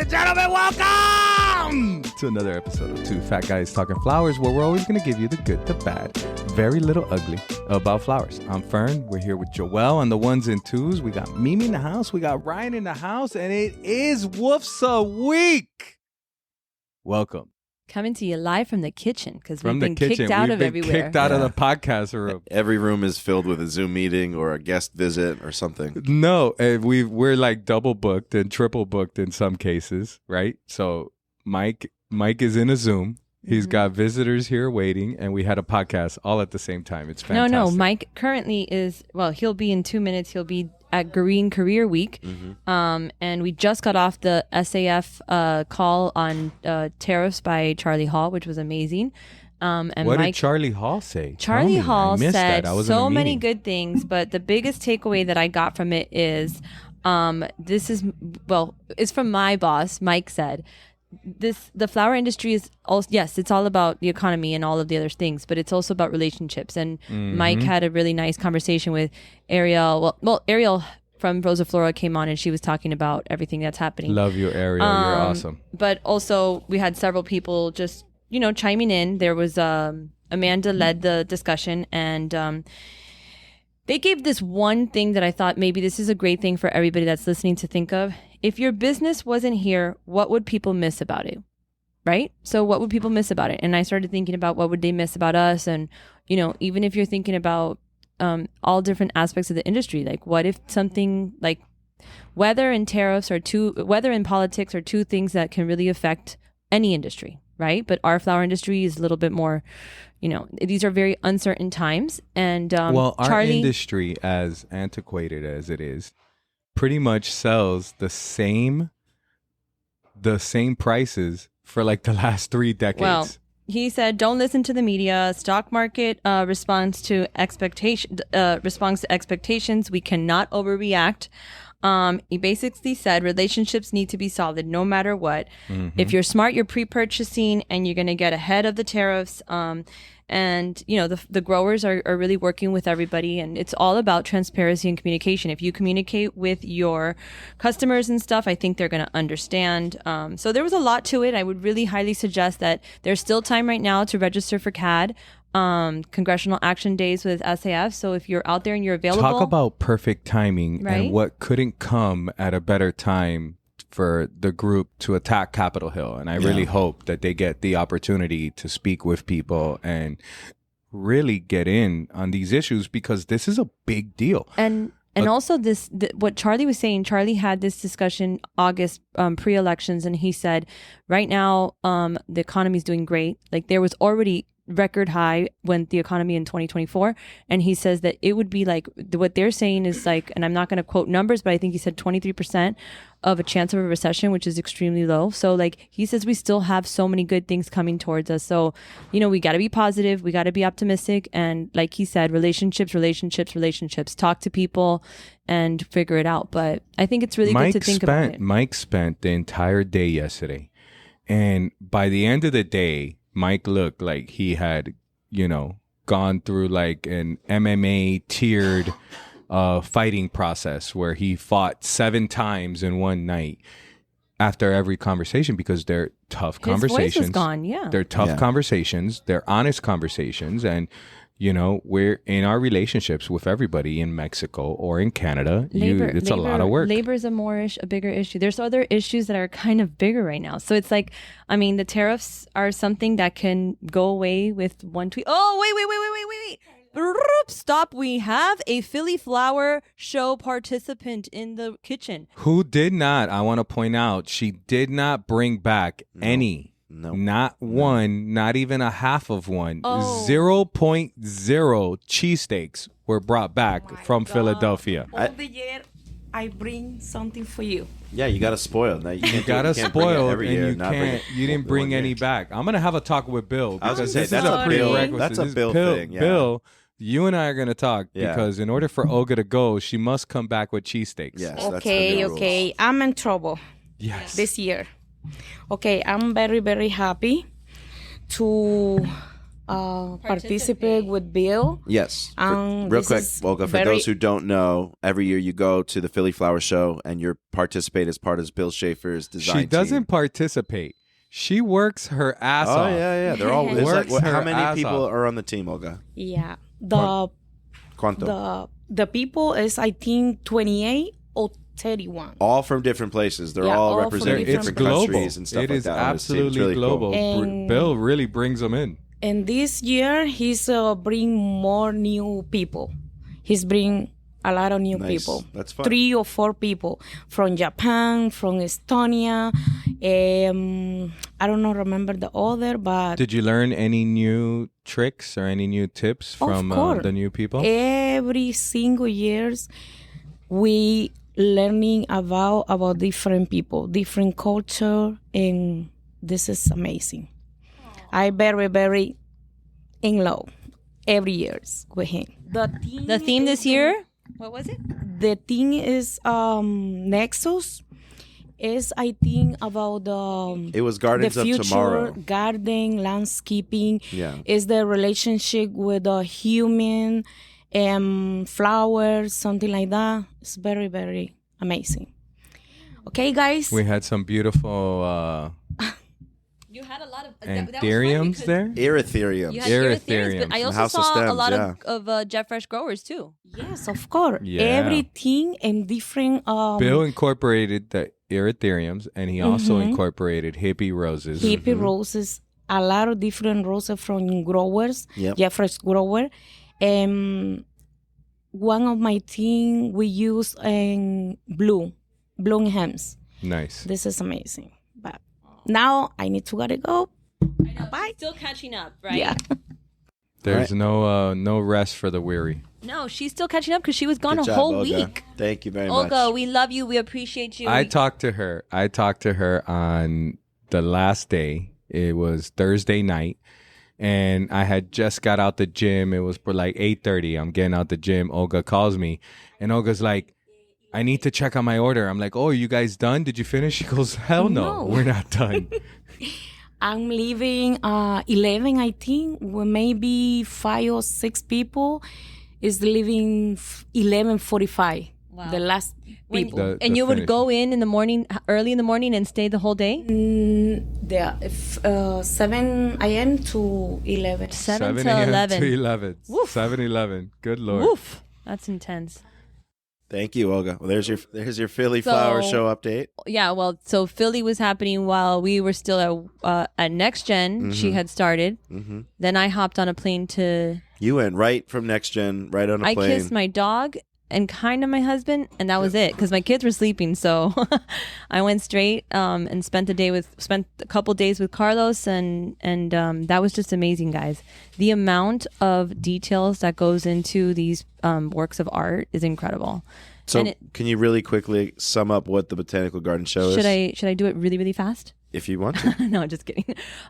and gentlemen, welcome to another episode of Two Fat Guys Talking Flowers, where we're always going to give you the good, the bad, very little ugly about flowers. I'm Fern. We're here with Joelle on the ones and twos. We got Mimi in the house. We got Ryan in the house, and it is WFFSA week. Welcome. Coming to you live from the kitchen because we've been kicked out of everywhere. Kicked out of the podcast room. Every room is filled with a Zoom meeting or a guest visit or something. No, we're like double booked and triple booked in some cases, right? So Mike is in a Zoom. He's got visitors here waiting, and we had a podcast all at the same time. It's fantastic. No, Mike currently is, well, he'll be in 2 minutes. He'll be at Green Career Week. And we just got off the SAF call on tariffs by Charlie Hall, which was amazing. And what did Charlie Hall say? Charlie Hall said so many good things, but the biggest takeaway that I got from it is, it's from my boss. Mike said, the flower industry is also, yes, it's all about the economy and all of the other things, but it's also about relationships. And Mike had a really nice conversation with Ariel. Well, Ariel from Rosa Flora came on and she was talking about everything that's happening. Love you, Ariel. You're awesome. But also we had several people just, chiming in. There was Amanda led the discussion, and they gave this one thing that I thought maybe this is a great thing for everybody that's listening to think of. If your business wasn't here, what would people miss about it? Right? So what would people miss about it? And I started thinking about what would they miss about us? And, even if you're thinking about all different aspects of the industry, like what if something like weather and tariffs weather and politics are two things that can really affect any industry, right? But our flower industry is a little bit more, these are very uncertain times. And our industry, as antiquated as it is, pretty much sells the same prices for like the last 3 decades. Well, he said, don't listen to the media. Stock market responds to expectations. We cannot overreact. He basically said relationships need to be solid no matter what. If you're smart, you're pre-purchasing and you're going to get ahead of the tariffs. And, the growers are really working with everybody, and it's all about transparency and communication. If you communicate with your customers and stuff, I think they're going to understand. So there was a lot to it. I would really highly suggest that there's still time right now to register for CAD, Congressional Action Days with SAF. So if you're out there and you're available. Talk about perfect timing, right? And what couldn't come at a better time for the group to attack Capitol Hill. And I really hope that they get the opportunity to speak with people and really get in on these issues, because this is a big deal. And also what Charlie was saying, Charlie had this discussion August pre-elections, and he said, right now, the economy is doing great. Like there was already record high when the economy in 2024, and he says that it would be like what they're saying is like, and I'm not going to quote numbers, but I think he said 23% of a chance of a recession, which is extremely low. So like he says, we still have so many good things coming towards us. So we got to be positive, we got to be optimistic, and like he said, relationships, talk to people and figure it out. But I think it's really good to think about it. Mike spent the entire day yesterday, and by the end of the day, Mike looked like he had, gone through like an MMA tiered fighting process where he fought 7 times in one night after every conversation, because they're tough conversations. His voice was gone, yeah. They're tough conversations. They're honest conversations. And, we're in our relationships with everybody in Mexico or in Canada. It's a lot of work. Labor is a bigger issue. There's other issues that are kind of bigger right now. So it's like, the tariffs are something that can go away with one tweet. Oh, wait. Stop. We have a Philly Flower Show participant in the kitchen. Who did not, I want to point out, she did not bring back any. No. Not one, not even a half of one. 0.0 cheesesteaks were brought back from Philadelphia. All the year, I bring something for you. Yeah, you got to spoil. Now, you got to spoil, and you didn't bring any back. I'm going to have a talk with Bill, because this is a prerequisite. That's a Bill thing. Yeah. Bill, you and I are going to talk, because in order for Olga to go, she must come back with cheesesteaks. Yes, okay. I'm in trouble. Yes. This year. Okay, I'm very, very happy to participate with Bill. Yes. Real This quick, is Olga, for very- those who don't know, every year you go to the Philly Flower Show and you participate as part of Bill Schaffer's design She doesn't team. participate. She works her ass Oh, off. yeah. They're all. It's like, Works her how many ass people off. are on the team, Olga? Yeah. Quanto? The people is, I think, 28 or 31. All from different places. They're Yeah, all all from representing different different global. countries and stuff It like is that. on this team. It's absolutely really cool. global. And- Bill really brings them in. And this year, he's bring more new people. He's bring a lot of new Nice. people. That's fun. 3 or 4 people from Japan, from Estonia. I don't know, remember the other, but Did you learn any new tricks or any new tips from course. the new people? every single years we learning about different people, different culture, and this is amazing. I very in love every years with him. The theme this year, what was it? The thing is Nexus is, I think, about the It was Gardens the of future Tomorrow. garden landscaping. Yeah. Is the relationship with the human and flowers, something like that. It's very amazing. Okay, guys. We had some beautiful You had a lot of anthuriums there. Erytheriums. You had Erytheriums. but I From also House of saw a Stems, lot yeah. of Jeff Fresh growers too. Yes, of course. Yeah. Everything and different Bill incorporated the erytheriums, and he also incorporated hippie roses. hippie roses, a lot of different roses from growers, Yep. Jeffrey's grower. One of my thing we use blue hems. Nice. This is amazing. But now I need to gotta go. Bye. Still catching up, right? Yeah. There's no rest for the weary. No, she's still catching up because she was gone Good a job, whole Olga. week. Thank you very Olga, much. we love you. We appreciate you. I talked to her on the last day. It was Thursday night, and I had just got out the gym. It was for like 8:30. I'm getting out the gym. Olga calls me, and Olga's like, I need to check on my order. I'm like, oh, are you guys done? Did you finish? She goes, hell no. We're not done. I'm leaving 11, I think, well, maybe 5 or 6 people is leaving 11:45. Wow. The last people. and you would finish. go in the morning, early in the morning, and stay the whole day. There, 7 a.m. to 11. 7 to 7 11. to 11. Woof. 7-11. Good Lord. Woof. That's intense. Thank you, Olga. Well, there's your Philly Flower So- Show update. Yeah, well, so Philly was happening while we were still at Next Gen. She had started. Then I hopped on a plane to. You went right from Next Gen, right on a I plane. kissed my dog and kind of my husband, and that was it because my kids were sleeping. So I went straight and spent a couple days with Carlos, and that was just amazing, guys. The amount of details that goes into these works of art is incredible. So, And can you really quickly sum up what the Botanical Garden Show is? should I do it really, really fast? If you want to. No, just kidding.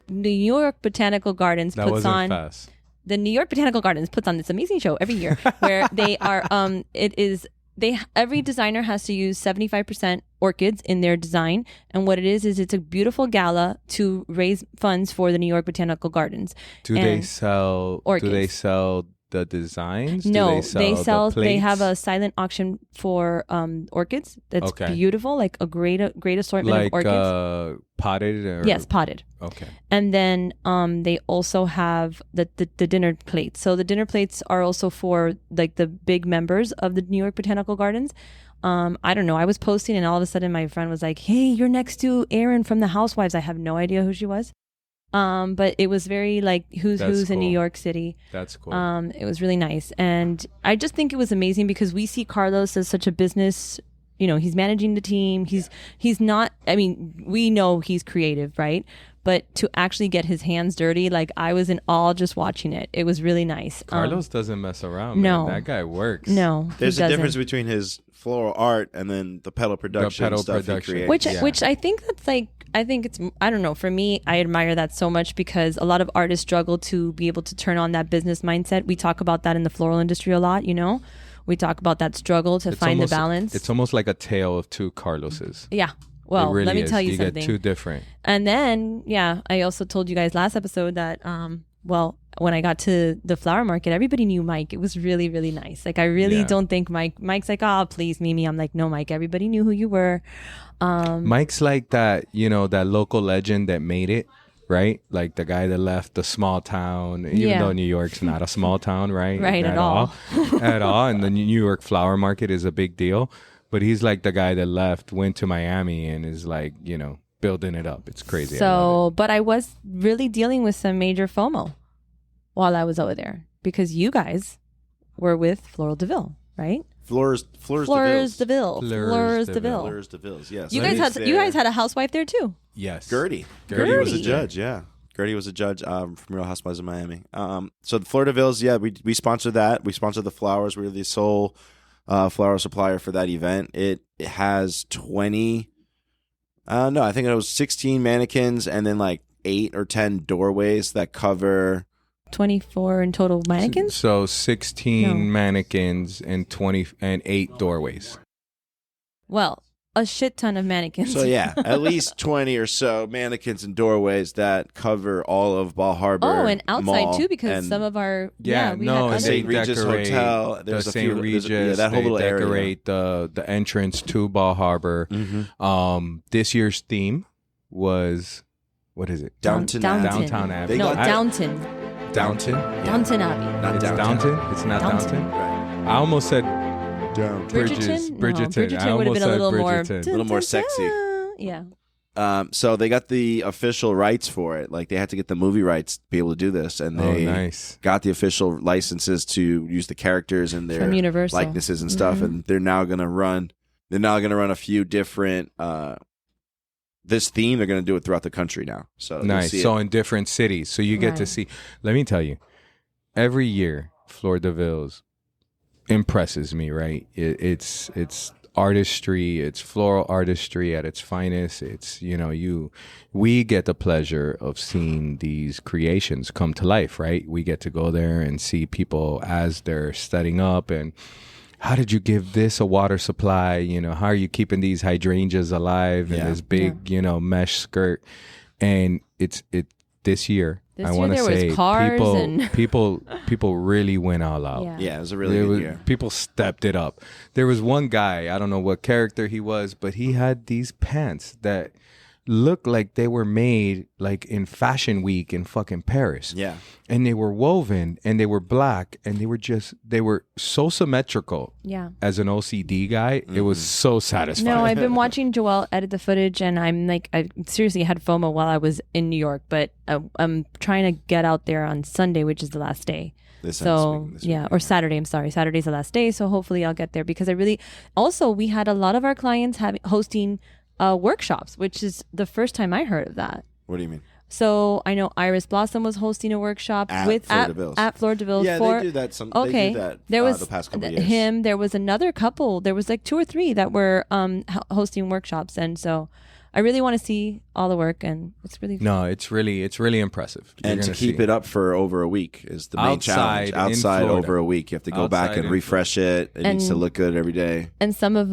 New York Botanical Gardens That puts wasn't on fast. the New York Botanical Gardens puts on this amazing show every year where they are every designer has to use 75% orchids in their design, and what it is it's a beautiful gala to raise funds for the New York Botanical Gardens. Do they And sell? orchids. Do they sell the designs? No, Do they the sell. They have a plates? silent auction for orchids. That's Okay. beautiful, like a great assortment like of orchids. potted or Yes, potted. Okay. And then they also have the dinner plates. So the dinner plates are also for like the big members of the New York Botanical Gardens. I don't know. I was posting and all of a sudden my friend was like, hey, you're next to Erin from the Housewives. I have no idea who she was. But it was very like who's That's in New cool. York City. That's cool. It was really nice. And I just think it was amazing because we see Carlos as such a business, he's managing the team. He's not, I mean, we know he's creative, right? But to actually get his hands dirty, like I was in awe just watching it. It was really nice. Carlos doesn't mess around. no. Man. That guy works. No, There's he a doesn't. difference between his floral art and then the pedal production pedal stuff production. he creates. Which Yeah. which I think that's like I think it's I don't know, for me I admire that so much because a lot of artists struggle to be able to turn on that business mindset. We talk about that in the floral industry a lot, we talk about that struggle to find the balance. It's almost like a tale of two Carloses. Yeah, well, it really let me is. tell you You something. get two different. And then I also told you guys last episode that well, when I got to the flower market, everybody knew Mike. It was really, really nice. Like, I really don't think Mike's like, oh, please, Mimi. I'm like, no, Mike, everybody knew who you were. Mike's like that, that local legend that made it, right? Like the guy that left the small town, even though New York's not a small town, right? Right, at all. At all. And the New York flower market is a big deal. But he's like the guy that left, went to Miami, and is like, building it up. It's crazy. So, but I was really dealing with some major FOMO while I was over there because you guys were with Fleurs De Ville, right? Fleurs De Ville. Fleurs De Ville. Fleurs De Ville, yes. You guys had a housewife there too. Yes. Gertie was a judge, yeah. Gertie was a judge from Real Housewives of Miami. So the Fleurs De Villes, we sponsored that. We sponsored the flowers. We were the sole flower supplier for that event. It has 20... no, I think it was 16 mannequins and then like 8 or 10 doorways that cover 24 in total mannequins. So 16 mannequins and 8 doorways. Well, a shit ton of mannequins. So yeah, at least 20 or so mannequins and doorways that cover all of Bal Harbor. Oh, and outside Mall too, because some of our we had the St. Regis Hotel. There's the St. Regis. That whole little area. Decorate the entrance to Bal Harbor. Mm-hmm. This year's theme was, what is it? Downton Abbey. No, Downton. Downton. Yeah. Downton Abbey. Not It's Downton. Downton. It's not Downton. Downton. Right. I almost said Bridgerton. Bridgerton. I Bridgerton would have almost been a said little more, Bridgerton. A little more sexy. Yeah. So they got the official rights for it. Like they had to get the movie rights to be able to do this, and they nice. got the official licenses to use the characters and their From Universal. likenesses and stuff. And they're now gonna run. They're now gonna run a few different. This theme, they're gonna do it throughout the country now. So Nice. So in different cities, so you get to see. Let me tell you, every year, Fleurs De Ville's impresses me. Right? It's artistry. It's floral artistry at its finest. It's we get the pleasure of seeing these creations come to life. Right? We get to go there and see people as they're setting up and. How did you give this a water supply? How are you keeping these hydrangeas alive in this big, mesh skirt? And this year. I want to say people really went all out. Yeah, it was a really good year. People stepped it up. There was one guy, I don't know what character he was, but he had these pants that looked like they were made like in Fashion Week in fucking Paris. Yeah. And they were woven and they were black and they were so symmetrical. Yeah. As an OCD guy, it was so satisfying. No, I've been watching Joelle edit the footage and I'm like, I seriously had FOMO while I was in New York, but I'm trying to get out there on Sunday, which is the last day. This week. Or Saturday. I'm sorry. Saturday's the last day. So hopefully I'll get there because we had a lot of our clients hosting workshops, which is the first time I heard of that. What do you mean? So I know Iris Blossom was hosting a workshop at Fleurs De Ville. Yeah, they do that. They do that. There was the past couple years. Him. There was another couple. There was like 2 or 3 that were hosting workshops, and so I really want to see all the work, and it's really fun. No, it's really impressive. And to keep it up for over a week is the main challenge. Outside over a week, you have to go back and refresh it. It needs to look good every day. And some of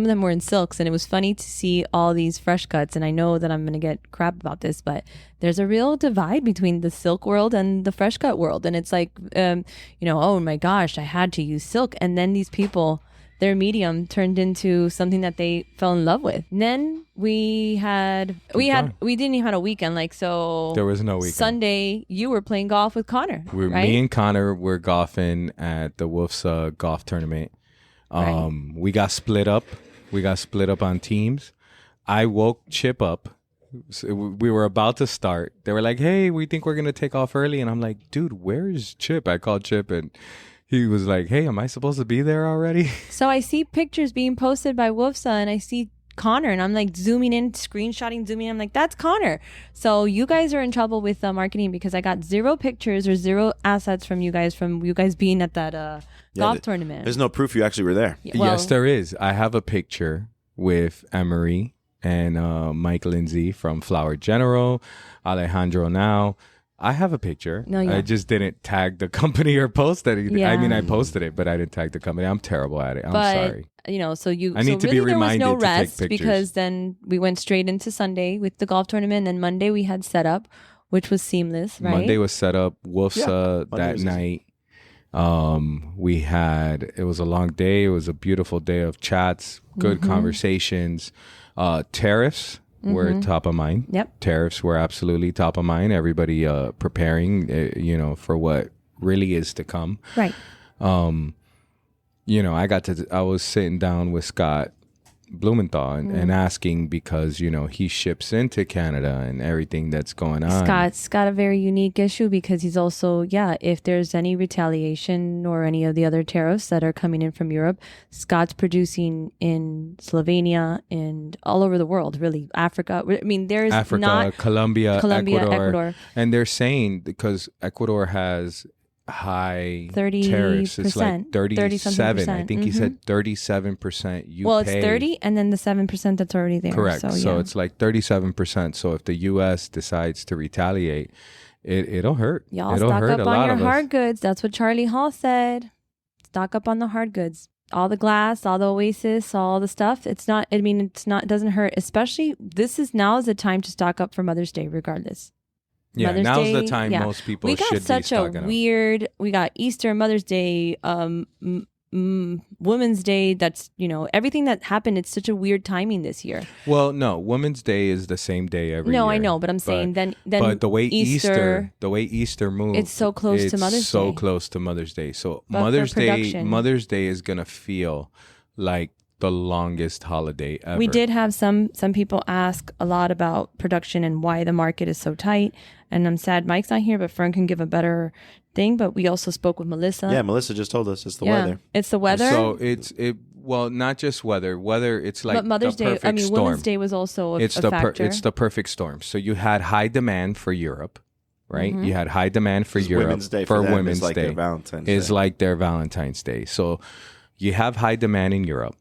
them were in silks, and it was funny to see all these fresh cuts. And I know that I'm going to get crap about this, but there's a real divide between the silk world and the fresh cut world. And it's like, oh my gosh, I had to use silk. And then these people, their medium turned into something that they fell in love with. And then we didn't even have a weekend. Like, so there was no weekend. Sunday, you were playing golf with Connor. Right? Me and Connor were golfing at the WFFSA Golf Tournament. We got split up. We got split up on teams. I woke Chip up. So we were about to start. They were like, "Hey, we think we're gonna take off early." And I'm like, "Dude, where's Chip?" I called Chip, and he was like, "Hey, am I supposed to be there already?" So I see pictures being posted by WFFSA, and I see Connor, and I'm like zooming in, screenshotting, zooming in. I'm like, that's Connor. So you guys are in trouble with marketing because I got 0 pictures or 0 assets from you guys being at that golf tournament. There's no proof you actually were there. Yes, there is. I have a picture with Emery and Mike Lindsay from Flower General, Alejandro Now. I have a picture. No, yeah. I just didn't tag the company or post anything. Yeah. I mean, I posted it, but I didn't tag the company. I'm terrible at it. I'm sorry. I need to be reminded there was no to take rest pictures. because then we went straight into Sunday with the golf tournament. And then Monday we had set up which was seamless, right? Monday was set up. Wolfsa Monday that was easy. night. It was a long day. It was a beautiful day of chats, good conversations. Tariffs were top of mind. Yep. Tariffs were absolutely top of mind. Everybody preparing, for what really is to come. Right. I was sitting down with Scott Blumenthal and asking because, he ships into Canada and everything that's going on. Scott's got a very unique issue because he's also, if there's any retaliation or any of the other tariffs that are coming in from Europe, Scott's producing in Slovenia and all over the world, really. Africa. I mean, there's Africa, Colombia, Ecuador. Ecuador. And they're saying because Ecuador has high 30%, tariffs. It's like 37. I think he said 37%. It's 30 and then the 7% that's already there. Correct. So it's like 37%. So if the U.S. decides to retaliate, it'll hurt. Y'all it'll stock hurt up a lot on your of us. hard goods. That's what Charlie Hall said. Stock up on the hard goods. All the glass, all the Oasis, all the stuff. It doesn't hurt. Especially now is the time to stock up for Mother's Day regardless. Yeah, Mother's now's Day, the time most people should be stocking up. We got Easter, Mother's Day, Women's Day. That's, everything that happened. It's such a weird timing this year. Well, no, Women's Day is the same day every year. No, I know, but I'm saying then but the way Easter moves, it's so close to Mother's Day. So close to Mother's Day. So But Mother's for Day production. is going to feel like the longest holiday ever. We did have some people ask a lot about production and why the market is so tight. And I'm sad Mike's not here, but Fern can give a better thing. But we also spoke with Melissa. Yeah, Melissa just told us it's the weather. It's the weather. So well, not just weather. Weather, it's like but Mother's the Day, perfect storm. Women's Day was also a factor. It's the perfect storm. So you had high demand for Europe, right? You had high demand for Europe. Women's Day for them Women's is like Day. their Valentine's Is Day. like their Valentine's Day. So you have high demand in Europe.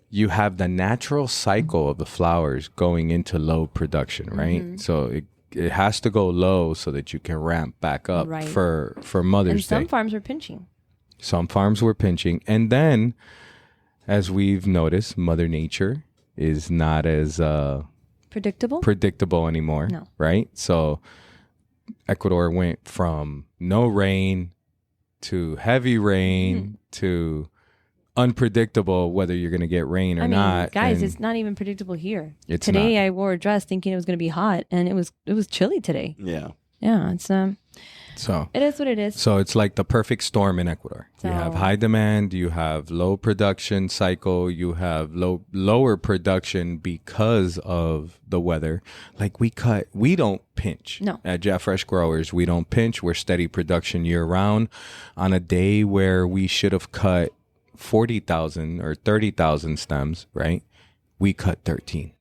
You have the natural cycle of the flowers going into low production, right? So it has to go low so that you can ramp back up Right. for Mother's Day. And some farms were pinching. Some farms were pinching. And then, as we've noticed, Mother Nature is not as Predictable anymore, No. right? So Ecuador went from no rain to heavy rain to unpredictable whether you're going to get rain or not. Guys, And it's not even predictable here. It's today not. I wore a dress thinking it was going to be hot, and it was chilly today. Yeah. Yeah, it's So it is what it is. So it's like the perfect storm in Ecuador. You have So- high demand, you have low production cycle, you have lower production because of the weather. Like we don't pinch. No. At Jet Fresh Growers, we don't pinch. We're steady production year round. On a day where we should have cut 40,000 or 30,000 stems, right? We cut 13.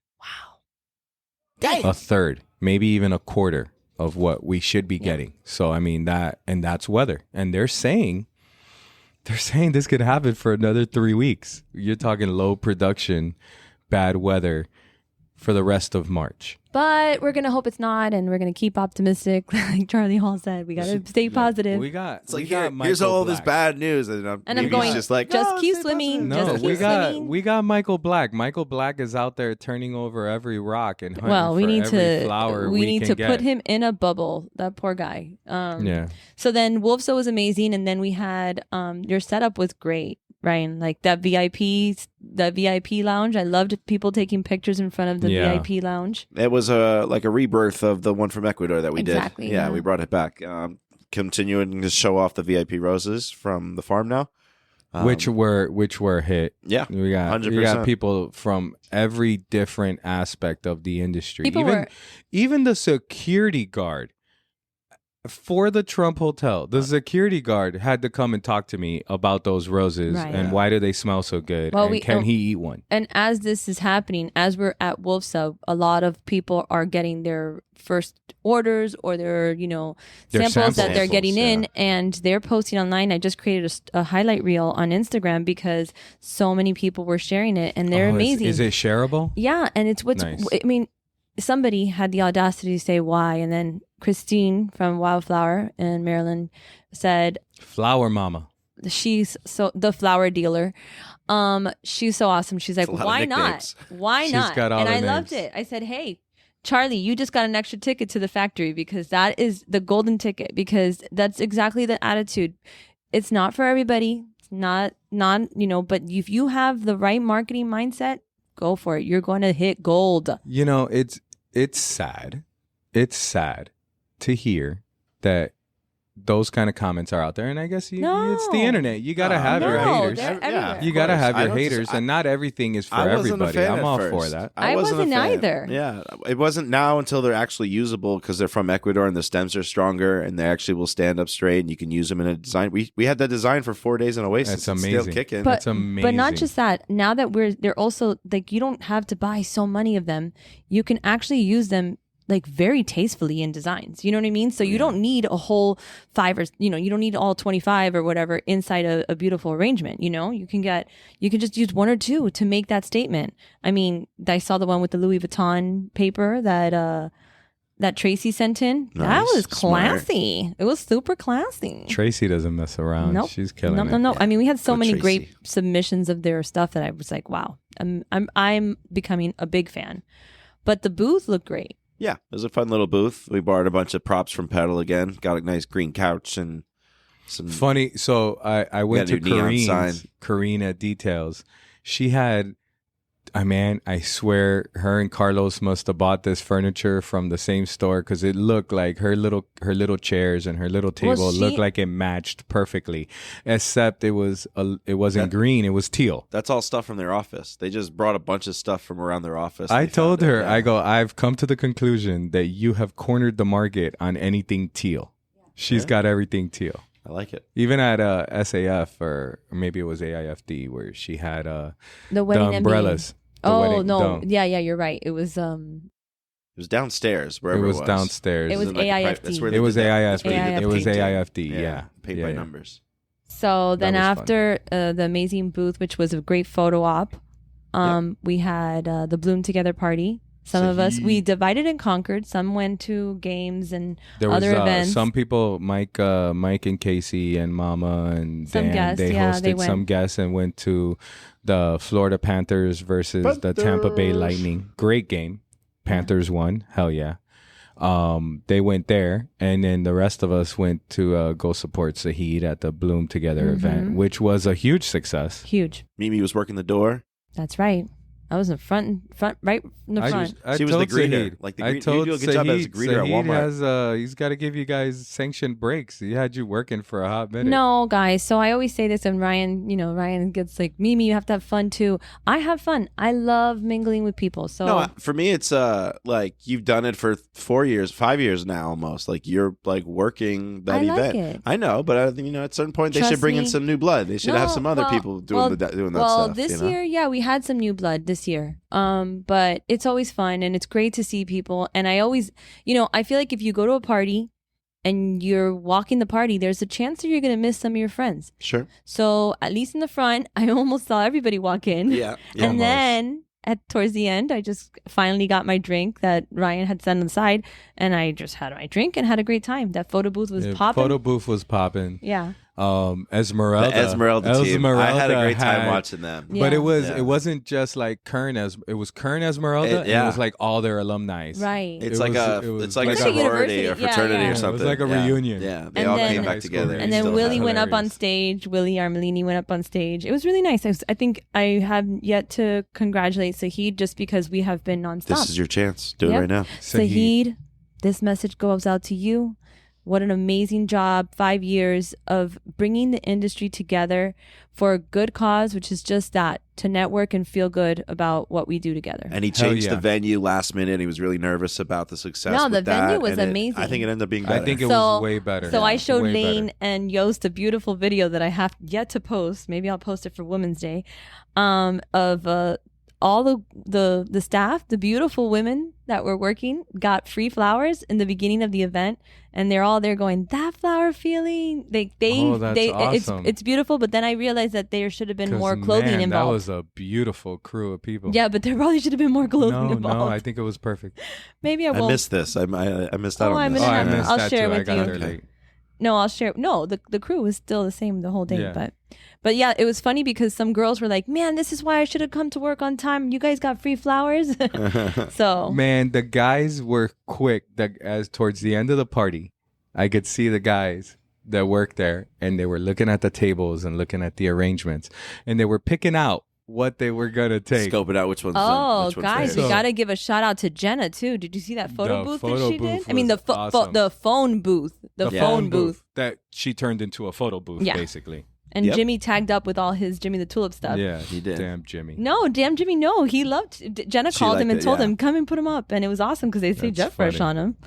Dang. A third, maybe even a quarter of what we should be getting. So I mean that's weather. And they're saying this could happen for another 3 weeks. You're talking low production, bad weather for the rest of March. But we're gonna hope it's not, and we're gonna keep optimistic, like Charlie Hall said. We gotta stay positive. It's like, got here's Michael all this Black. bad news, and I'm And I'm maybe going, he's just like, just "Oh, keep stay swimming. positive." No, Just keep swimming. we got Michael Black. Michael Black is out there turning over every rock and hunting Well, we for need every flower we need can to get. put him in a bubble. That poor guy. Yeah. So then Wolfso was amazing, and then we had your setup was great, Ryan. Like that VIP lounge. I loved people taking pictures in front of the Yeah. VIP lounge. It was like a rebirth of the one from Ecuador that we Exactly, did. Yeah, yeah. we brought it back. Continuing to show off the VIP roses from the farm now. which were hit. Yeah, We got 100%. people from every different aspect of the industry. People Even the security guard for the Trump Hotel, the security guard had to come and talk to me about those roses Right. and why do they smell so good Well, and we- can he eat one? And as this is happening, as we're at Wolfso, a lot of people are getting their first orders or their, Their samples that they're samples, getting in, yeah. and they're posting online. I just created a highlight reel on Instagram because so many people were sharing it, and they're Oh, amazing. Is it shareable? Yeah, and it's what's. Nice. I mean, somebody had the audacity to say why, and then Christine from Wildflower in Maryland said Flower mama. she's the flower dealer. She's so awesome. She's like, That's a lot of why not? nicknames. Why She's not? got all And the I loved names. it. I said, hey, Charlie, you just got an extra ticket to the factory because that is the golden ticket, because that's exactly the attitude. It's not for everybody. It's not, but if you have the right marketing mindset, go for it. You're going to hit gold. It's sad. It's sad to hear that those kind of comments are out there, and I guess it's the internet. You gotta have your haters. You gotta have your haters, and not everything is for everybody. I'm all for that. I wasn't either. Yeah, it wasn't now until they're actually usable because they're from Ecuador and the stems are stronger and they actually will stand up straight and you can use them in a design. We had that design for 4 days in Oasis. That's amazing. Still kicking. But, That's amazing. But not just that. Now that they're also like, you don't have to buy so many of them. You can actually use them like very tastefully in designs. You know what I mean? So you don't need a whole 5 or, you don't need all 25 or whatever inside a beautiful arrangement. You can just use 1 or 2 to make that statement. I mean, I saw the one with the Louis Vuitton paper that Tracy sent in. Nice. That was classy. Smart. It was super classy. Tracy doesn't mess around. Nope. She's killing it. No. I mean, we had so many Tracy. great submissions of their stuff that I was like, wow, I'm becoming a big fan. But the booth looked great. Yeah, it was a fun little booth. We borrowed a bunch of props from Pedal again. Got a nice green couch and some Funny. So I went to Got a new neon sign. Karina Details. She had, I swear, her and Carlos must have bought this furniture from the same store because it looked like her little chairs and her little table looked like it matched perfectly, except it wasn't green, it was teal. That's all stuff from their office. They just brought a bunch of stuff from around their office. I told her, I've come to the conclusion that you have cornered the market on anything teal. She's got everything teal. I like it. Even at SAF or maybe it was AIFD where she had the wedding umbrellas. Yeah, you're right. It was It was downstairs. Wherever it was downstairs. It was AIFD. It was AIFD. AIFD. It was AIFD. Yeah, paid by numbers. So then was after the amazing booth, which was a great photo op, we had the Bloom Together party. Some of us, we divided and conquered. Some went to games and other events. Some people, Mike and Casey and Mama and some Dan, guests, they hosted some guests and went to the Florida Panthers versus the Tampa Bay Lightning. Great game. Panthers won. Hell yeah. They went there, and then the rest of us went to go support Saheed at the Bloom Together event, which was a huge success. Huge. Mimi was working the door. That's right. I was in front, right in the front. She was the greeter. You do a good job as a greeter at Walmart. He's got to give you guys sanctioned breaks. He had you working for a hot minute. No, guys. So I always say this, and Ryan gets like, Mimi, you have to have fun too. I have fun. I love mingling with people. So no, for me, it's like you've done it for 4 years, 5 years now, almost. Like you're like working that event. Like it. I know, but at a certain point, they should bring in some new blood. They should have some other people doing that stuff. Well, this year, we had some new blood this year. But it's always fun and it's great to see people. And I always, I feel like if you go to a party and you're walking the party, there's a chance that you're going to miss some of your friends. Sure. So at least in the front, I almost saw everybody walk in. Yeah. And then towards the end, I just finally got my drink that Ryan had set aside, and I just had my drink and had a great time. That photo booth was popping. Photo booth was popping. Yeah. Esmeralda. The Esmeralda team. I had a great time watching them. Yeah. But it wasn't just like Kern Esmeralda. It was like all their alumni. Right. It's like a sorority or fraternity or something. It was like a reunion. Yeah. They all came back together. And then Willie went up on stage. Willie Armelini went up on stage. It was really nice. I think I have yet to congratulate Saheed just because we have been nonstop. This is your chance. Do it right now. Saheed, this message goes out to you. What an amazing job. 5 years of bringing the industry together for a good cause, which is just that, to network and feel good about what we do together. And he changed the venue last minute. He was really nervous about the success. No, the with that, venue was and amazing. I think it ended up being better. I think it was way better. So I showed Lane and Yost a beautiful video that I have yet to post. Maybe I'll post it for Women's Day, of all the staff, the beautiful women that were working, got free flowers in the beginning of the event, and they're all there going, that flower feeling. Awesome. It's beautiful. But then I realized that there should have been more clothing involved. That was a beautiful crew of people. Yeah, but there probably should have been more clothing involved. No, I think it was perfect. Maybe I won't. I missed this. I missed out on this. I'll share it with you. Late. No, I'll share. No, the crew was still the same the whole day. Yeah. But yeah, it was funny because some girls were like, "Man, this is why I should have come to work on time. You guys got free flowers." So Man, the guys were quick. As towards the end of the party, I could see the guys that worked there, and they were looking at the tables and looking at the arrangements, and they were picking out what they were gonna take. Scope it out. Which one's oh, which one's guys, theirs. we gotta give a shout out to Jenna too. Did you see that photo The booth photo that she did? booth I mean, the was awesome. the phone booth, the phone booth. that she turned into a photo booth, Yeah. basically. And Yep. Jimmy tagged up with all his Jimmy the Tulip stuff. Yeah, He did. Damn, Jimmy. No, damn Jimmy, no. He loved Jenna She called him liked and it, told yeah. him, come and put him up. And it was awesome because they say That's Jet Fresh funny. on him.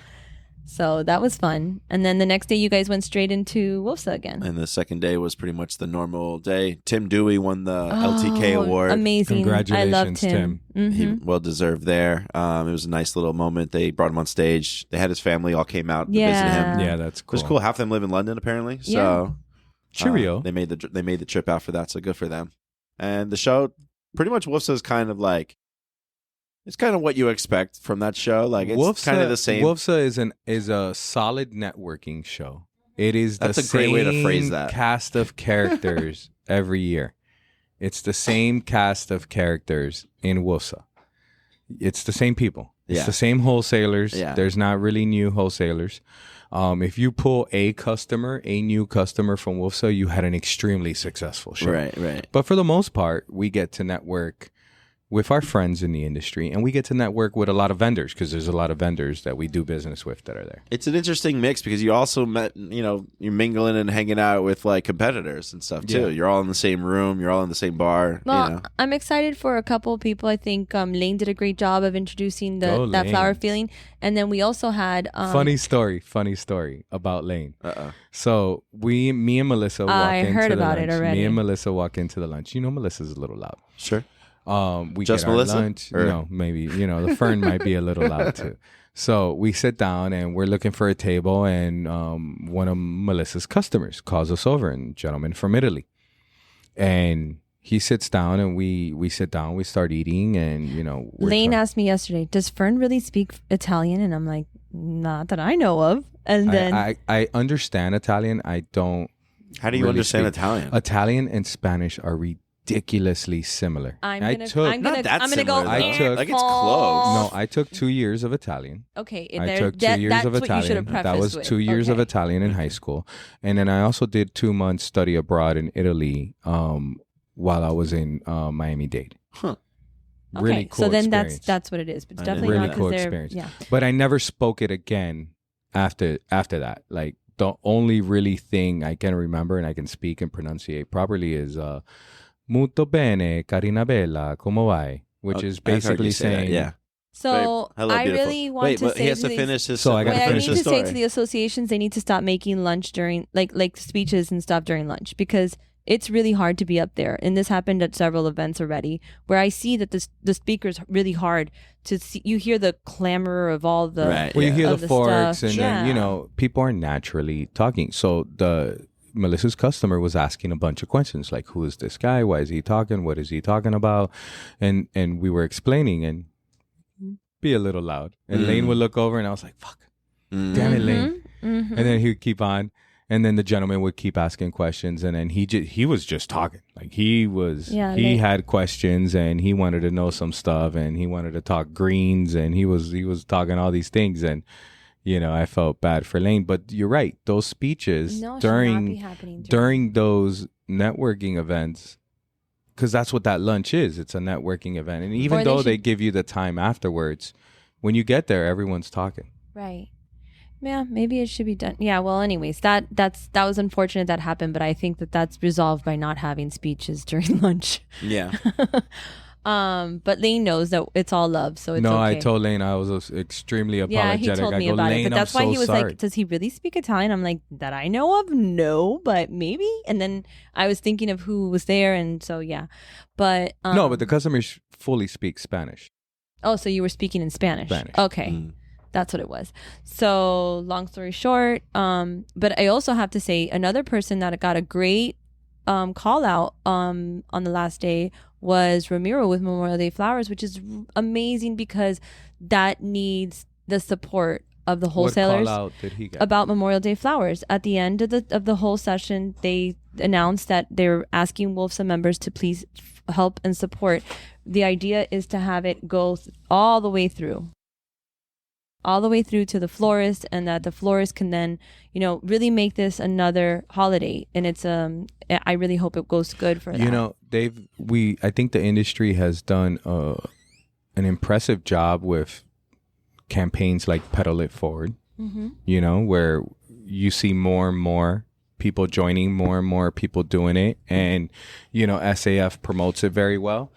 So that was fun. And then the next day you guys went straight into WFFSA again. And the second day was pretty much the normal day. Tim Dewey won the LTK award. Amazing. Congratulations, I loved him. Mhm. He well deserved there. It was a nice little moment. They brought him on stage. They had his family all came out to visit him. Yeah, that's It cool. was cool. Half of them live in London apparently. So Yeah. Cheerio. they made the trip out for that. So good for them. And the show, pretty much WFFSA is kind of like, it's kind of what you expect from that show. Like it's kind of the same. WFFSA is a solid networking show. It is That's the a great way to phrase same that. cast of characters every year. It's the same cast of characters in WFFSA. It's the same people. It's Yeah. the same wholesalers. Yeah. There's not really new wholesalers. If you pull a new customer from WFFSA, you had an extremely successful show. Right. But for the most part, we get to network with our friends in the industry, and we get to network with a lot of vendors because there's a lot of vendors that we do business with that are there. It's an interesting mix because you also met, you're mingling and hanging out with like competitors and stuff too. Yeah. You're all in the same room. You're all in the same bar. Well, I'm excited for a couple of people. I think Lane did a great job of introducing that Lane. flower feeling. And then we also had... Funny story about Lane. Uh-oh. So me and Melissa walk I into heard the about it lunch. already. Me and Melissa walk into the lunch. You know, Melissa's a little loud. Sure. We Just get our Melissa? lunch. Or- No, maybe the Fern might be a little loud too. So we sit down and we're looking for a table, and one of Melissa's customers calls us over, and gentleman from Italy, and he sits down and we sit down. We start eating, and we're Lane talk- asked me yesterday, does Fern really speak Italian? And I'm like, not that I know of. And then... I understand Italian. I don't. How do you really understand speak. Italian? Italian and Spanish are ridiculously similar. I'm I gonna took Not that I'm gonna similar, go. though. I took- Like, it's close. no, I took 2 years of Italian. Okay, I there- took 2 years that's of what you should Italian. have prefaced That was with. 2 years of Okay. Italian in high school, and then I also did 2 months study abroad in Italy while I was in Miami-Dade. Huh. Really Okay, cool. so then experience. that's what it is. But it's I didn't definitely know not that. because Really cool they're experience. yeah. But I never spoke it again after that. Like the only really thing I can remember and I can speak and pronunciate properly is "Molto bene, carina bella, come vai?" Which is I've heard you basically say that, saying, yeah. So Hello, I beautiful. really want Wait, to but say he has to to these- finish his. So I gotta Wait, I finish need the to say to the associations they need to stop making lunch during like speeches and stuff during lunch because it's really hard to be up there. And this happened at several events already where I see that the speaker's really hard to see. You hear the clamor of all the Right. Well, you hear of the the forks, stuff. and then Yeah. people are naturally talking. So Melissa's customer was asking a bunch of questions like, "Who is this guy? Why is he talking? What is he talking about?" And we were explaining, and be a little loud. And Lane would look over, and I was like, "Fuck, damn it, Lane!" Mhm. And then he would keep on, and then the gentleman would keep asking questions, and then he was just talking. Like he had questions, and he wanted to know some stuff, and he wanted to talk greens, and he was talking all these things, and I felt bad for Lane. But you're right; those speeches No, it should not be happening during those networking events, because that's what that lunch is. It's a networking event, and even Or they though they should- give you the time afterwards, when you get there, everyone's talking. Right. Yeah, maybe it should be done. Yeah, well, anyways, that was unfortunate that happened, but I think that's resolved by not having speeches during lunch. Yeah. But Lane knows that it's all love, so it's No, okay. I told Lane I was extremely apologetic. Yeah, he told I me go, about Lane, it, but that's I'm why so he was sorry. like, "Does he really speak Italian?" I'm like, "That I know of, no, but maybe." And then I was thinking of who was there, and so yeah, but No, but the customers fully speak Spanish. oh, so you were speaking in Spanish? Spanish. Okay. That's what it was. So long story short, but I also have to say another person that got a great call out on the last day was Ramiro with Memorial Day Flowers, which is amazing because that needs the support of the wholesalers What call out did he get? about Memorial Day flowers. At the end of the whole session, they announced that they're asking WFFSA members to please help and support. The idea is to have it go all the way through to the florist, and that the florist can then, really make this another holiday. And it's I really hope it goes good for that. I think the industry has done an impressive job with campaigns like Pedal It Forward, where you see more and more people joining, more and more people doing it. And, SAF promotes it very well.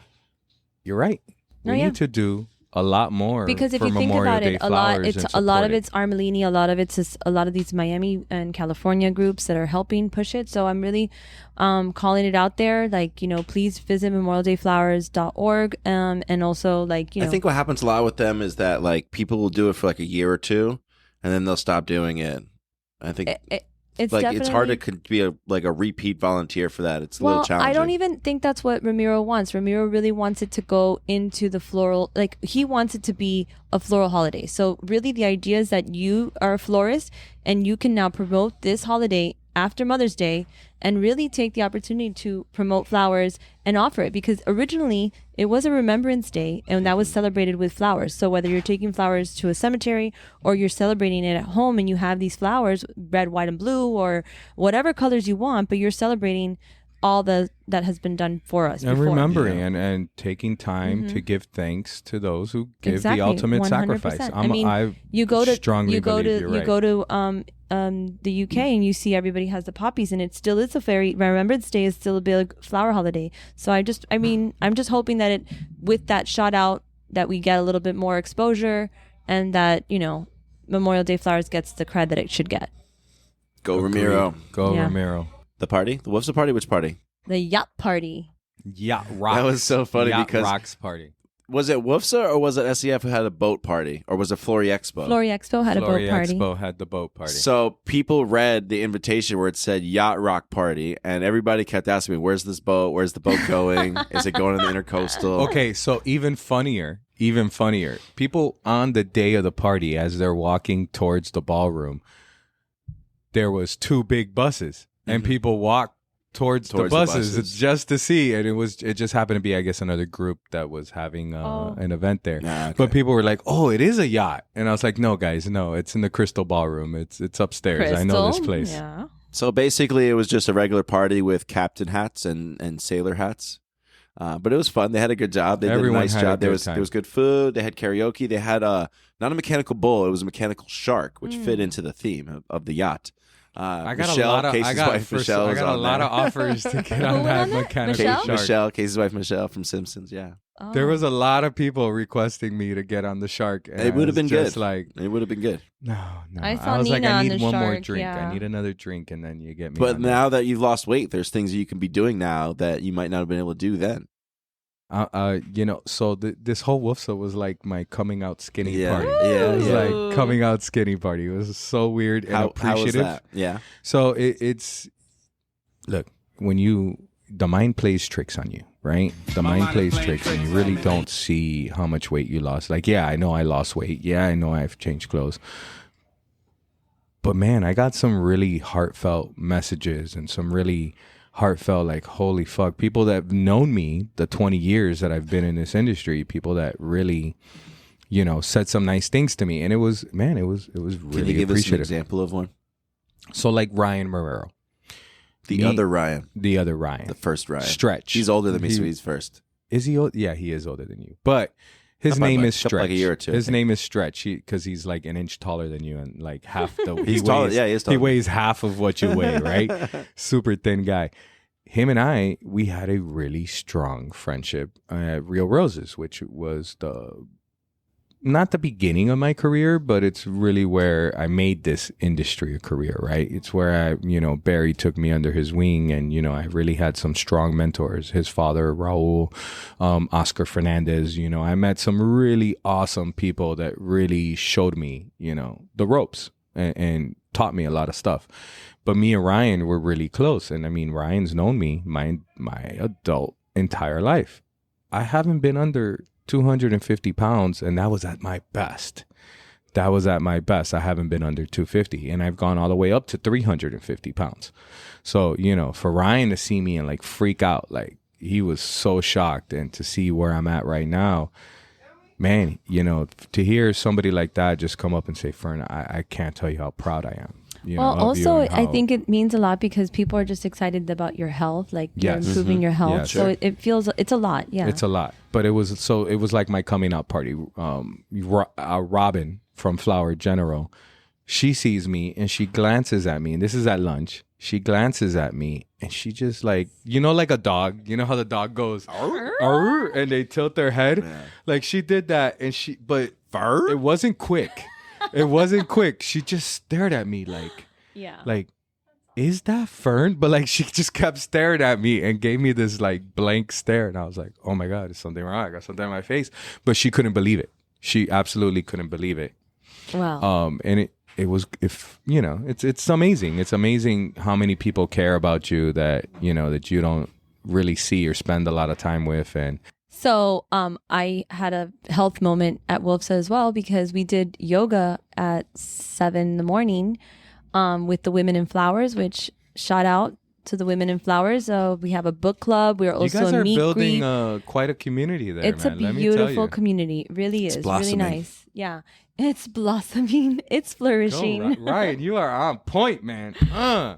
You're right. We need to do a lot more, because if for you think Memorial about Day it, flowers a lot of it's Armelini, a lot of it's a lot of these Miami and California groups that are helping push it. So I'm really calling it out there, please visit memorialdayflowers.org, and also I think what happens a lot with them is that people will do it for a year or two, and then they'll stop doing it. I think it's hard to be a repeat volunteer for that. It's a little challenging. I don't even think that's what Ramiro wants. Ramiro really wants it to go into the floral, he wants it to be a floral holiday. So really the idea is that you are a florist and you can now promote this holiday after Mother's Day and really take the opportunity to promote flowers and offer it, because originally it was a Remembrance Day and that was celebrated with flowers. So whether you're taking flowers to a cemetery or you're celebrating it at home and you have these flowers, red, white, and blue, or whatever colors you want, but you're celebrating all that has been done for us and before. Remembering and taking time to give thanks to those who give the ultimate 100%. sacrifice. You go to the UK and you see everybody has the poppies, and it still is Remembrance Day is still a big flower holiday. So I'm just hoping that with that shot out, that we get a little bit more exposure, and that Memorial Day flowers gets the cred that it should get. Go Ramiro. Go Ramiro. The party? The WFFSA party? Which party? The yacht party. Yacht Rocks. That was so funny Yacht because Rocks party. Was it WFFSA or was it SEF who had a boat party, or was it Flory Expo? Flory Expo had a boat party. Expo had the boat party. So people read the invitation where it said Yacht Rock Party, and everybody kept asking me, "Where's this boat? Where's the boat going? Is it going to the Intercoastal?" Okay, so even funnier. People on the day of the party, as they're walking towards the ballroom, there was 2 big buses, and people walked towards the buses just to see, and it just happened to be, I guess, another group that was having an event there. Okay. But people were like, "Oh, it is a yacht," and I was like, "No, guys, no, it's in the Crystal Ballroom. It's upstairs. I know this place." Yeah. So basically, it was just a regular party with captain hats and sailor hats. But it was fun. They had a good job. They Everyone did a nice had job. a good There was good food. They had karaoke. They had not a mechanical bull. It was a mechanical shark, which fit into the theme of the yacht. I got Michelle, a lot of Casey's wife, Michelle, I was got a on lot there. of offers to get on went that on there? mechanical Michelle? shark. Michelle, Casey's wife, Michelle from Simpsons. Yeah, There was a lot of people requesting me to get on the shark. And it would have been just good. Like, it would have been good. no. I saw was like, Nina I on need the one more shark, drink. yeah. I need another drink, and then you get me. But on now that you've lost weight, there's things that you can be doing now that you might not have been able to do then. So this whole WFFSA was like my coming out skinny party. Yeah, It was yeah. like coming out skinny party. It was so weird and How was appreciative. that? Yeah. So it's look, when the mind plays tricks on you, right? The mind plays tricks, and you really don't see how much weight you lost. Like, yeah, I know I lost weight. Yeah, I know I've changed clothes. But man, I got some really heartfelt messages and some really heartfelt, like, holy fuck, people that have known me the 20 years that I've been in this industry, people that really, said some nice things to me. And it was really Can you give us an appreciative. example of one? So like Ryan Marrero. The other Ryan. The first Ryan. Stretch. He's older than me, so he's first. Is he old? Yeah, he is older than you. But his Not by name much, is Stretch. like a year or two, I His think. name is Stretch because he's like an inch taller than you and like half the. He's taller. Yeah, he is taller. He weighs half of what you weigh, right? Super thin guy. Him and I, we had a really strong friendship at Real Roses, which was not the beginning of my career, but it's really where I made this industry a career, right? It's where Barry took me under his wing, and, I really had some strong mentors. His father, Raul, Oscar Fernandez, I met some really awesome people that really showed me, the ropes and taught me a lot of stuff. But me and Ryan were really close. And I mean, Ryan's known me my adult entire life. I haven't been under 250 pounds, and that was at my best. that was at my best. I haven't been under 250, and I've gone all the way up to 350 pounds. So, you know, for Ryan to see me and like freak out, like he was so shocked, and to see where I'm at right now, man, you know, to hear somebody like that just come up and say, Fern, I can't tell you how proud I am. You well, know, also, I think it means a lot because people are just excited about your health, like you're improving your health. Yes. So it feels, it's a lot. Yeah. It's a lot. But it was like my coming out party. Robin from Flower General, she sees me and she glances at me, and this is at lunch. She glances at me and she just like, you know, like a dog, you know how the dog goes, "Arr," and they tilt their head. Yeah. Like she did that, and but it wasn't quick. It wasn't quick. She just stared at me like, is that Fern? But like she just kept staring at me and gave me this like blank stare. And I was like, oh my God, is something wrong? I got something on my face. But she couldn't believe it. She absolutely couldn't believe it. Wow. And it was, if you know, it's amazing. It's amazing how many people care about you that, you know, that you don't really see or spend a lot of time with. And so I had a health moment at WFFSA as well, because we did yoga at 7 a.m. With the Women in Flowers, which shout out to the Women in Flowers. We have a book club. We're also you guys a are meet building greet. Quite a community there. It's man. a beautiful community. It really is. Really nice. Yeah. It's blossoming. It's flourishing. Ryan, you are on point, man.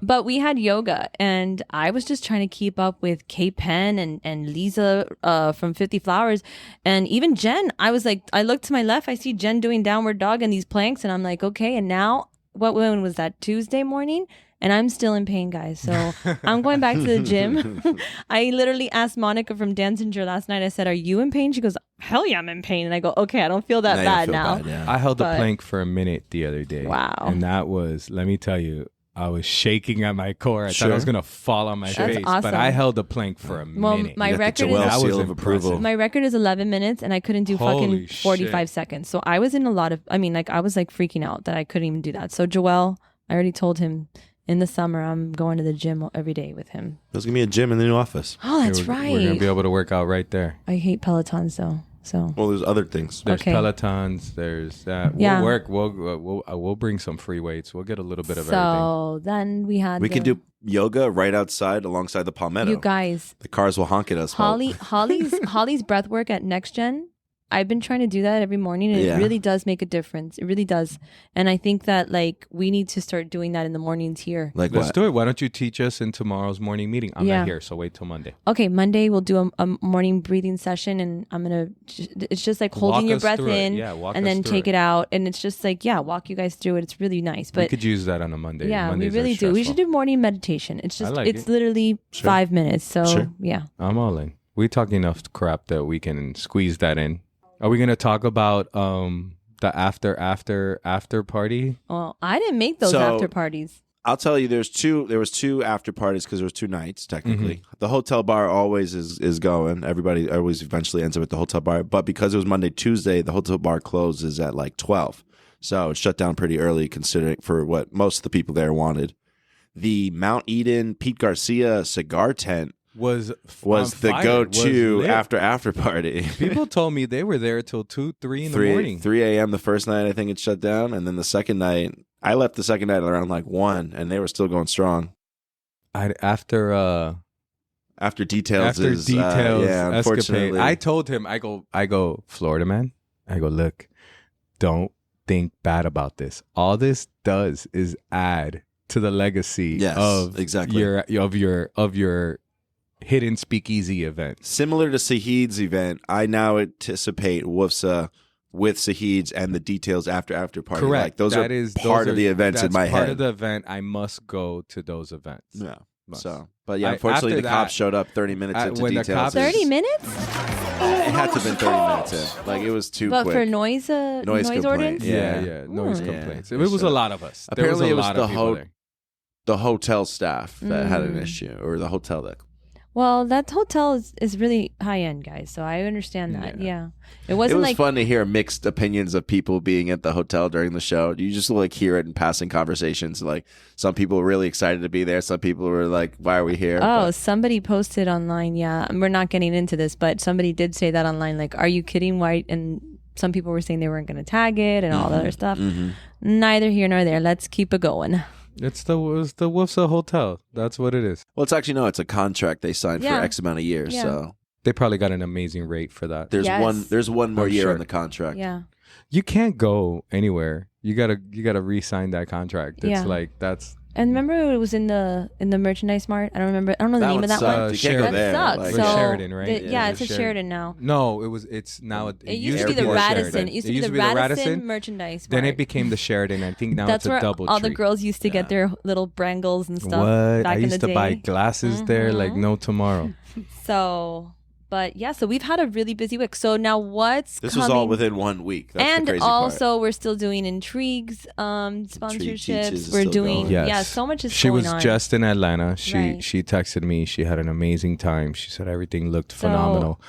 But we had yoga, and I was just trying to keep up with Kay Penn and Lisa from 50 Flowers. And even Jen, I was like, I looked to my left, I see Jen doing downward dog and these planks, and I'm like, okay. And now, when was that? Tuesday morning? And I'm still in pain, guys. So I'm going back to the gym. I literally asked Monica from Danzinger last night. I said, are you in pain? She goes, hell yeah, I'm in pain. And I go, okay, I don't feel that bad now. I held the plank for a minute the other day. Wow. And that was, let me tell you, I was shaking at my core. I thought I was going to fall on my face. Awesome. But I held the plank for a minute. My record My record is 11 minutes, and I couldn't do fucking 45 seconds. So I was in a lot of, I was like freaking out that I couldn't even do that. So Joel, I already told him, in the summer, I'm going to the gym every day with him. There's going to be a gym in the new office. Oh, that's right. We're going to be able to work out right there. I hate Pelotons, though. So. Well, there's other things. There's Pelotons. There's that. Yeah. We'll work. We'll bring some free weights. We'll get a little bit of everything. So then we can do yoga right outside alongside the Palmetto. You guys. The cars will honk at us. Holly's breath work at Next Gen. I've been trying to do that every morning, and it really does make a difference. It really does. And I think that like we need to start doing that in the mornings here. Like Let's do it. Why don't you teach us in tomorrow's morning meeting? I'm not here, so wait till Monday. Okay, Monday we'll do a morning breathing session, and it's just like holding your breath in and then take it out. And it's just like, walk you guys through it. It's really nice. But we could use that on a Monday. Yeah, Mondays we really do. We should do morning meditation. It's just, it's literally 5 minutes. So yeah. I'm all in. We talk enough crap that we can squeeze that in. Are we going to talk about the after party? Well, I didn't make those after parties. I'll tell you, there was two after parties because there was 2 nights technically. Mm-hmm. The hotel bar always is going. Everybody always eventually ends up at the hotel bar. But because it was Monday, Tuesday, the hotel bar closes at like 12. So it shut down pretty early considering for what most of the people there wanted. The Mount Eden Pete Garcia cigar tent was the go-to after party. People told me they were there till 2-3 in the morning. 3 a.m. the first night I think it shut down, and then the second night I left the second night around like 1, and they were still going strong. After details unfortunately. I told him, I go, Florida man, I go, look, don't think bad about this. All this does is add to the legacy of your hidden speakeasy event. Similar to Sahid's event, I now anticipate WFFSA with Sahid's and the details after party. Correct. Like, those are part of the events in my head. Part of the event. I must go to those events. Yeah. So, but yeah, unfortunately, the cops showed up 30 minutes into details. 30 minutes? It had to have been 30 minutes in. Like, it was too quick. But for noise ordinance? Yeah. Noise complaints. It was a lot of us. Apparently, it was the hotel staff that had an issue, or the hotel that. Well, that hotel is really high end, guys. So I understand that. Yeah. It was fun to hear mixed opinions of people being at the hotel during the show. You just like hear it in passing conversations. Like some people were really excited to be there. Some people were like, why are we here? Oh, somebody posted online. Yeah. We're not getting into this, but somebody did say that online. Like, are you kidding? Why? And some people were saying they weren't going to tag it and all the other stuff. Neither here nor there. Let's keep it going. It's the WFFSA Hotel. That's what it is. Well, it's a contract they signed for X amount of years. Yeah. So They probably got an amazing rate for that. there's one more I'm year sure. on the contract. Yeah. You can't go anywhere. You gotta re-sign that contract. It's Yeah. like that's And remember it was in the merchandise mart? I don't know the That name one of that sucked. one. You can't go That there. sucks. Like- Or So Sheridan, right? yeah, It was it's a Sheridan now. No, it's now It used to be the Airport Radisson. Sheridan. It used to be the Radisson merchandise Then mart. it became the Sheridan. I think now That's it's a where double all the tree. girls used to get their little brangles and stuff. What? Back I in used the to buy day. glasses there like no tomorrow. So, but yeah, so we've had a really busy week. So now what's This coming? was all within 1 week. That's and the crazy part. also we're still doing intrigues, sponsorships. teaches is We're still doing going. Yes. yeah, so much is She going was on. just in Atlanta. She Right. she texted me. She had an amazing time. She said everything looked phenomenal.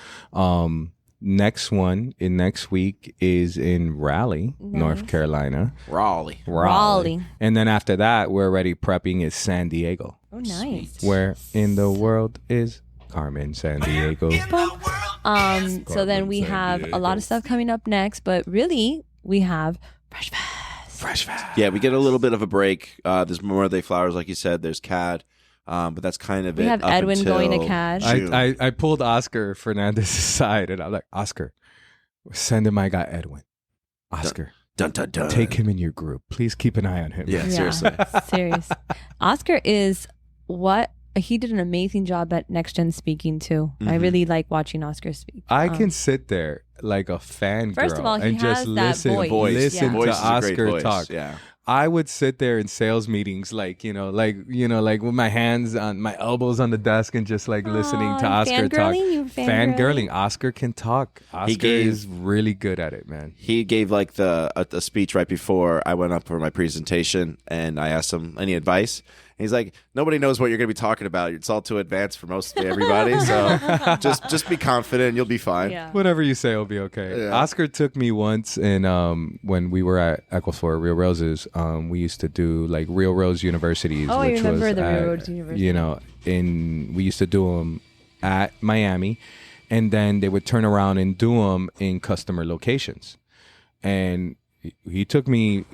Next week is in Raleigh, North Nice. Carolina. Raleigh. And then after that, we're already prepping is San Diego. Oh, nice. Where in the world is Carmen San Diego? So then we have a lot of stuff coming up next, but really we have Fresh Fest. Yeah, we get a little bit of a break. There's Memorial Day flowers, like you said. There's CAD, but that's kind of We it. have up Edwin going to until CAD. June. I pulled Oscar Fernandez aside and I'm like, Oscar, send him my guy Edwin. Oscar, Dun, dun, dun. take him in your group. Please keep an eye on him. Yeah, seriously. Serious. Oscar is he did an amazing job at Next Gen speaking too. I really like watching Oscar speak. I can sit there like a fangirl First of all, he and just has that listen, voice. listen Yeah. to Voice is a great Oscar voice. talk. Yeah. I would sit there in sales meetings, like with my hands on my elbows on the desk and just like listening to Aw, Oscar talk. fangirling? You Fangirling. Oscar can talk. Oscar is really good at it, man. He gave like a speech right before I went up for my presentation, and I asked him any advice. And he's like, nobody knows what you're going to be talking about. It's all too advanced for most everybody. So just be confident. You'll be fine. Yeah. Whatever you say will be okay. Yeah. Oscar took me once, and when we were at Equifor Real Roses, we used to do like Real Rose Universities. Oh, I which remember was the Real at, Rose University. we used to do them at Miami, and then they would turn around and do them in customer locations. And he took me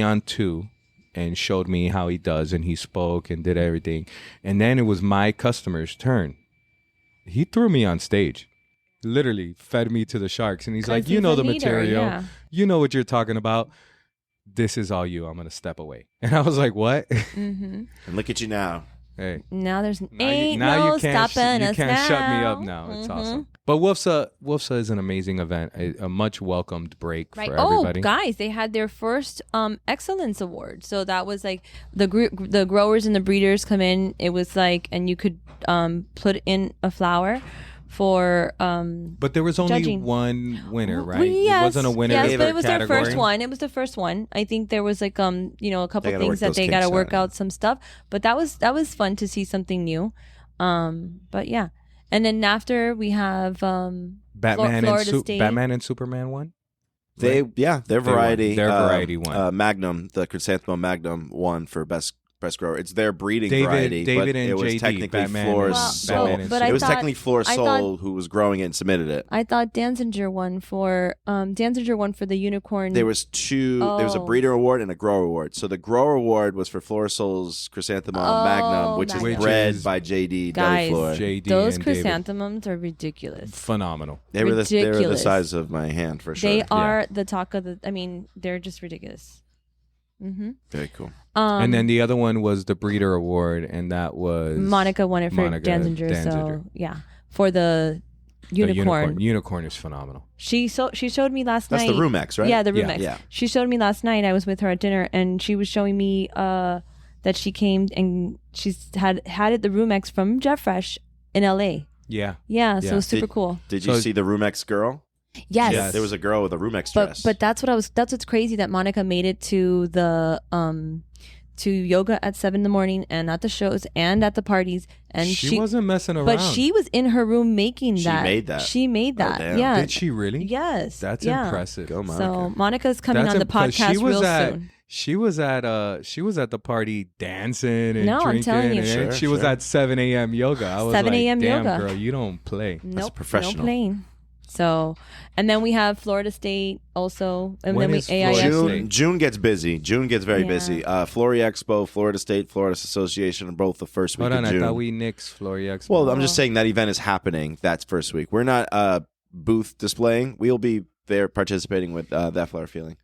on two and showed me how he does, and he spoke and did everything. And then it was my customer's turn. He threw me on stage, literally fed me to the sharks. And he's like, you know the material. Yeah. You know what you're talking about. This is all you. I'm going to step away. And I was like, what? Mm-hmm. And look at you now. Hey. Now there's Now ain't now no you can't, stopping you us can't now. shut me up now. It's awesome. But WFFSA is an amazing event, a much welcomed break Right. for everybody. Oh, guys, they had their first excellence award. So that was like the growers and the breeders come in. It was like, and you could put in a flower for But there was only judging. one winner, right? Yes, It wasn't a winner. Yes, Gave but her it was their category. first one. It was the first one. I think there was like a couple They gotta things work that those they got to kinks work out. out some stuff. But that was fun to see something new. But yeah, and then after we have Batman Florida State. Batman and Superman won. Their variety. Their variety won. Magnum, the Chrysanthemum Magnum, won for best grower. It's their breeding David- variety, David but and it was JD, technically Batman Flores and- Soul. Batman and but I It was thought- technically Flores I Soul thought- who was growing it and submitted it. I thought Danziger won for the unicorn. There was two. There was a Oh. breeder award and a grower award. So the grower award was for Flores Soul's Chrysanthemum Magnum, which is Magnum. bred Which is- by JD Guys, Deli JD those and David. chrysanthemums are ridiculous. Phenomenal. They were the ridiculous. size of my hand for sure. They are the talk of the. I mean, they're just ridiculous. Mm-hmm. Very cool. And then the other one was the breeder award, and that was Monica won it for Monica Danziger. So Danziger. yeah, for the The unicorn. Unicorn is phenomenal. She showed me last That's night. the Rumex, right? Yeah, the Yeah. Rumex. Yeah. She showed me last night. I was with her at dinner, and she was showing me that she came and she's had it the Rumex from Jeff Fresh in L.A. Yeah. Yeah, so Yeah. it was super cool. Did you So- see the Rumex girl? Yes. Yes. There was a girl with a Rumex dress. But that's what's crazy that Monica made it to the to yoga at 7 a.m. and at the shows and at the parties, and she wasn't messing around. but she was in her room making She that. made that. She made that. damn. Yeah. Did she really? Yes. That's yeah. impressive. Go, Monica. So Monica's coming That's on the impressive. podcast real soon. She was at the party dancing and No, I'm drinking. telling you. And Sure, she was sure. at 7 a.m. yoga. I was 7 like, a.m. damn, yoga. girl, you don't play. Nope, professional. No playing. So, and then we have Florida State also, and When then we is Florida AIF. State? June gets busy. June gets very Yeah. busy. Florida Expo, Florida State, Florida Association are both the first week Hold on, of June. I thought we nixed Florida Expo. Well, I'm just saying that event is happening. That's first week. We're not booth displaying. We'll be there participating with that flower feeling.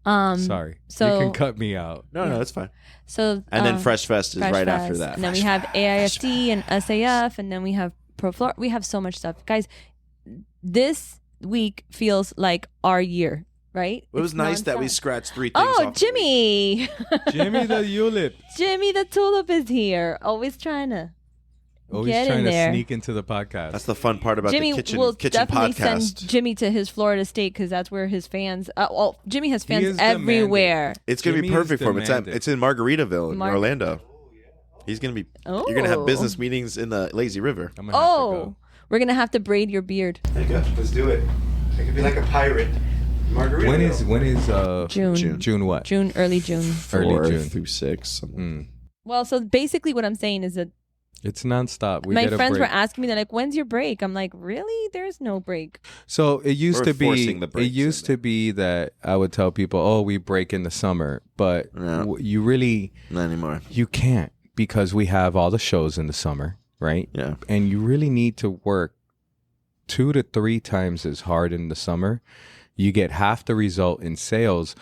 Sorry. so- you can cut me out. No, that's fine. So, And then Fresh Fest is Fresh right Fest. after that. And then we have AIFD and SAF, and then we have Pro Florida. We have so much stuff, guys. This week feels like our year, right? It was It's nice that we nonstop. scratched 3 things Oh, off. Jimmy! Jimmy the Ulip. Jimmy the Tulip is here. Always trying to Always get trying in to there. sneak into the podcast. That's the fun part about Jimmy the kitchen will kitchen definitely podcast. send Jimmy to his Florida State because that's where his fans. Well, Jimmy has He fans is demanding. everywhere. It's going to be Jimmy is perfect for him. demanding. It's in Margaritaville in Mar- Orlando. He's going to be Oh. You're going to have business meetings in the Lazy River. I'm gonna have to Oh, go. we're gonna have to braid your beard. There you go. Let's do it. I could be like a pirate. Margaritaville. When is June. what? June, early June. Early 4 June. through 6. Well, so basically, what I'm saying is that It's nonstop. We my get a friends break. were asking me, they're like, "When's your break?" I'm like, "Really? There's no break." So it used We're to be. forcing the It breaks used in to be that I would tell people, "Oh, we break in the summer," but Yeah. you really Not anymore. you can't because we have all the shows in the summer, right? Yeah. And you really need to work 2 to 3 times as hard in the summer. You get half the result in sales,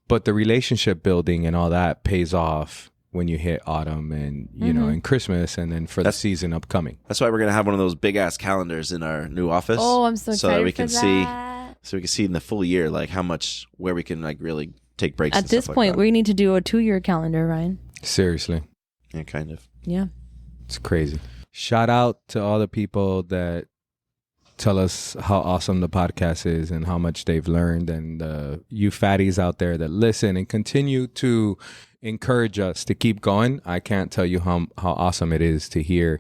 but the relationship building and all that pays off when you hit autumn and you know and Christmas and then for the season upcoming. That's why we're going to have one of those big ass calendars in our new office. Oh, I'm so excited that we for can that. see in the full year like how much where we can like really take breaks At and this stuff point, like that. we need to do a 2-year calendar, Ryan. Seriously. Yeah, kind of. Yeah. It's crazy. Shout out to all the people that tell us how awesome the podcast is and how much they've learned, and you fatties out there that listen and continue to encourage us to keep going. I can't tell you how awesome it is to hear,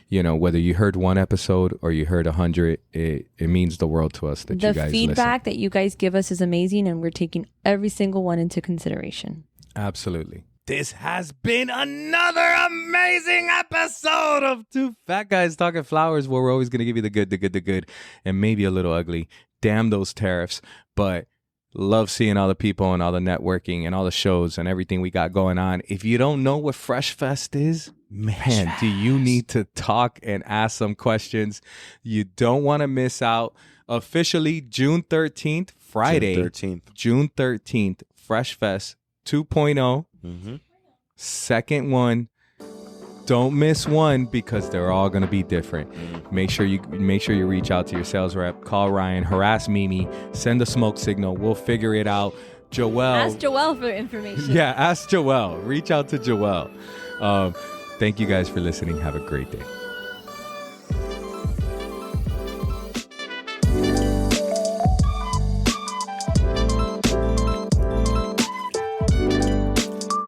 you know, whether you heard 1 episode or you heard 100, it means the world to us that The you guys feedback that you guys give us is amazing, and we're taking every single one into consideration. listen. Absolutely. This has been another amazing episode of Two Fat Guys Talking Flowers, where we're always going to give you the good, and maybe a little ugly. Damn those tariffs. But love seeing all the people and all the networking and all the shows and everything we got going on. If you don't know what Fresh Fest is, man, do you need to talk and ask some questions? You don't want to miss out. Officially, June 13th, Friday. June 13th, Fresh Fest 2.0. Second one. Don't miss one because they're all going to be different. Make sure you reach out to your sales rep, call Ryan, harass Mimi, send a smoke signal. We'll figure it out. Joelle. Ask Joelle for information. Yeah, ask Joelle. Reach out to Joelle. Thank you guys for listening. Have a great day.